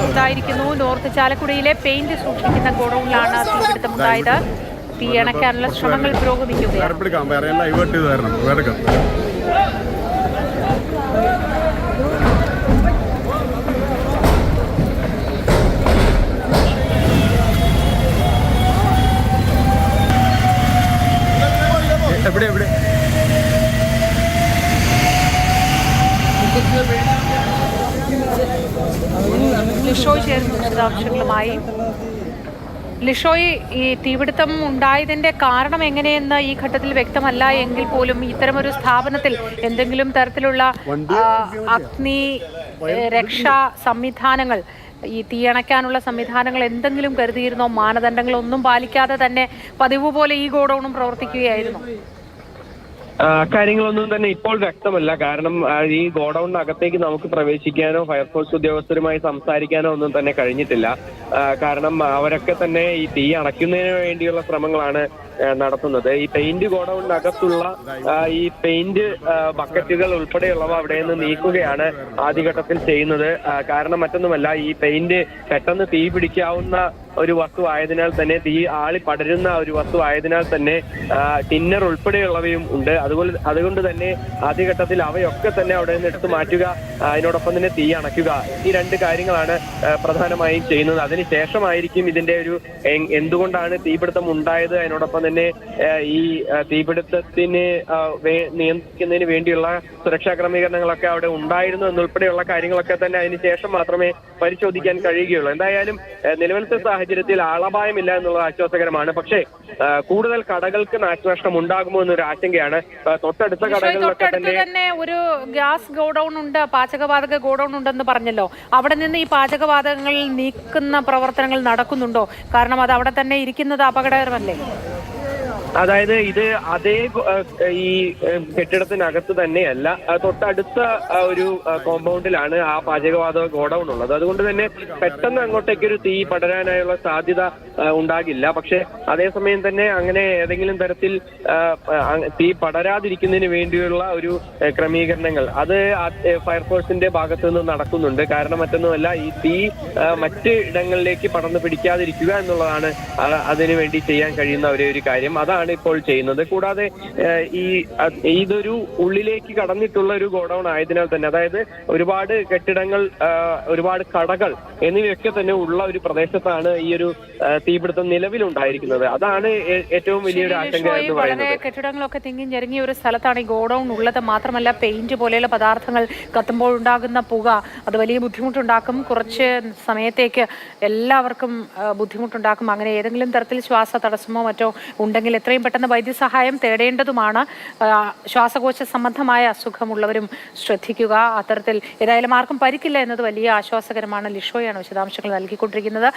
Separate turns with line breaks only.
ഉണ്ടായിരിക്കുന്നു. നോർത്ത് ചാലക്കുടിയിലെ പെയിന്റ് സൂക്ഷിക്കുന്ന ഗോഡൌണിലാണ് തീപിടുത്തമുണ്ടായത്. തീ അണയ്ക്കാനുള്ള ശ്രമങ്ങൾ പുരോഗമിക്കുകയാണ്. ലിഷോയ് ചേർന്നു വിശദാംശങ്ങളുമായി. ലിഷോയ്, ഈ തീപിടുത്തം ഉണ്ടായതിന്റെ കാരണം എങ്ങനെയെന്ന് ഈ ഘട്ടത്തിൽ വ്യക്തമല്ല എങ്കിൽ പോലും ഇത്തരമൊരു സ്ഥാപനത്തിൽ എന്തെങ്കിലും തരത്തിലുള്ള അഗ്നി രക്ഷാ സംവിധാനങ്ങൾ, ഈ തീയണയ്ക്കാനുള്ള സംവിധാനങ്ങൾ എന്തെങ്കിലും കരുതിയിരുന്നോ? മാനദണ്ഡങ്ങളൊന്നും പാലിക്കാതെ തന്നെ പതിവ് പോലെ ഈ ഗോഡൌണും പ്രവർത്തിക്കുകയായിരുന്നു.
കാര്യങ്ങളൊന്നും തന്നെ ഇപ്പോൾ വ്യക്തമല്ല. കാരണം ഈ ഗോഡൌണിനകത്തേക്ക് നമുക്ക് പ്രവേശിക്കാനോ ഫയർഫോഴ്സ് ഉദ്യോഗസ്ഥരുമായി സംസാരിക്കാനോ ഒന്നും തന്നെ കഴിഞ്ഞിട്ടില്ല. കാരണം അവരൊക്കെ തന്നെ ഈ തീ അണയ്ക്കുന്നതിന് വേണ്ടിയുള്ള ശ്രമങ്ങളാണ് നടത്തുന്നത്. ഈ പെയിന്റ് ഗോഡൌണിനകത്തുള്ള ഈ പെയിന്റ് ബക്കറ്റുകൾ ഉൾപ്പെടെയുള്ളവ അവിടെ നിന്ന് നീക്കുകയാണ് ആദ്യഘട്ടത്തിൽ ചെയ്യുന്നത്. കാരണം മറ്റൊന്നുമല്ല, ഈ പെയിന്റ് പെട്ടെന്ന് തീ പിടിക്കാവുന്ന ഒരു വസ്തു ആയതിനാൽ തന്നെ, തീ ആളി പടരുന്ന ഒരു വസ്തു ആയതിനാൽ തന്നെ ടിന്നർ ഉൾപ്പെടെയുള്ളവയും ഉണ്ട്. അതുകൊണ്ട് തന്നെ ആദ്യഘട്ടത്തിൽ അവയൊക്കെ തന്നെ അവിടെ നിന്ന് എടുത്തു മാറ്റുക, അതിനോടൊപ്പം തന്നെ തീ അണയ്ക്കുക, ഈ രണ്ട് കാര്യങ്ങളാണ് പ്രധാനമായും ചെയ്യുന്നത്. അതിനുശേഷമായിരിക്കും ഇതിന്റെ ഒരു എന്തുകൊണ്ടാണ് തീപിടുത്തം ഉണ്ടായത്, അതിനോടൊപ്പം തന്നെ ഈ തീപിടുത്തത്തിന് നിയന്ത്രിക്കുന്നതിന് വേണ്ടിയുള്ള സുരക്ഷാ ക്രമീകരണങ്ങളൊക്കെ അവിടെ ഉണ്ടായിരുന്നു എന്നുൾപ്പെടെയുള്ള കാര്യങ്ങളൊക്കെ തന്നെ അതിനുശേഷം മാത്രമേ പരിശോധിക്കാൻ കഴിയുകയുള്ളൂ. എന്തായാലും നിലവിലത്തെ സാഹചര്യത്തിൽ ആളപായമില്ല എന്നുള്ളത് ആശ്വാസകരമാണ്. പക്ഷേ കൂടുതൽ കടകൾക്ക് നാശനഷ്ടം ഉണ്ടാകുമോ എന്നൊരു ആശങ്കയാണ്. തൊട്ടടുത്ത കടകളിലൊക്കെ
തന്നെ ഒരു ഗ്യാസ് ഗോഡൌൺ ഉണ്ട്, പാചകവാതക ഗോഡൌൺ ഉണ്ടെന്ന് പറഞ്ഞല്ലോ. അവിടെ നിന്ന് ഈ പാചകവാതകങ്ങൾ നീക്കുന്ന പ്രവർത്തനങ്ങൾ നടക്കുന്നുണ്ടോ? കാരണം അത് അവിടെ തന്നെ ഇരിക്കുന്നത് അപകടകരമല്ലേ?
അതായത് ഇത് അതേ ഈ കെട്ടിടത്തിനകത്ത് തന്നെയല്ല, തൊട്ടടുത്ത ഒരു കോമ്പൗണ്ടിലാണ് ആ പാചകവാതക ഗോഡൌൺ ഉള്ളത്. അതുകൊണ്ട് തന്നെ പെട്ടെന്ന് അങ്ങോട്ടേക്കൊരു തീ പടരാനായുള്ള സാധ്യത ഉണ്ടാകില്ല. പക്ഷെ അതേസമയം തന്നെ അങ്ങനെ ഏതെങ്കിലും തരത്തിൽ തീ പടരാതിരിക്കുന്നതിന് വേണ്ടിയുള്ള ഒരു ക്രമീകരണങ്ങൾ അത് ഫയർഫോഴ്സിന്റെ ഭാഗത്തു നിന്ന് നടക്കുന്നുണ്ട്. കാരണം മറ്റൊന്നുമല്ല, ഈ തീ മറ്റ് ഇടങ്ങളിലേക്ക് പടർന്ന് പിടിക്കാതിരിക്കുക എന്നുള്ളതാണ് അതിനു വേണ്ടി ചെയ്യാൻ കഴിയുന്ന ഒരു കാര്യം. അതാണ് ഇപ്പോൾ ചെയ്യുന്നത്. കൂടാതെ ഇതൊരു ഉള്ളിലേക്ക് കടന്നിട്ടുള്ള ഒരു ഗോഡൌൺ ആയതിനാൽ തന്നെ, അതായത് ഒരുപാട് കെട്ടിടങ്ങൾ, ഒരുപാട് കടകൾ എന്നിവയൊക്കെ തന്നെ ഉള്ള ഒരു പ്രദേശത്താണ് ഈ ഒരു തീപിടുത്തം നിലവിലുണ്ടായിരിക്കുന്നത്. അതാണ് ഏറ്റവും വലിയൊരു ആശങ്ക എന്ന് പറയുന്നത്.
കെട്ടിടങ്ങളൊക്കെ തിങ്ങി ഞെരുങ്ങിയ ഒരു സ്ഥലത്താണ് ഈ ഗോഡൌൺ ഉള്ളത്. മാത്രമല്ല, പെയിന്റ് പോലെയുള്ള പദാർത്ഥങ്ങൾ കത്തുമ്പോൾ ഉണ്ടാകുന്ന പുക അത് വലിയ ബുദ്ധിമുട്ടുണ്ടാക്കും. കുറച്ച് സമയത്തേക്ക് എല്ലാവർക്കും ബുദ്ധിമുട്ടുണ്ടാക്കും. അങ്ങനെ ഏതെങ്കിലും തരത്തിൽ ശ്വാസ തടസ്സമോ മറ്റോ ഉണ്ടെങ്കിൽ എത്രയും പെട്ടെന്ന് വൈദ്യസഹായം തേടേണ്ടതുമാണ്. ശ്വാസകോശ സംബന്ധമായ അസുഖമുള്ളവരും ശ്രദ്ധിക്കുക. അത്തരത്തിൽ ഏതായാലും ആർക്കും പരിക്കില്ല എന്നത് വലിയ ആശ്വാസകരമാണ്. ലിഷോയാണ് വിശദാംശങ്ങൾ നൽകിക്കൊണ്ടിരിക്കുന്നത്.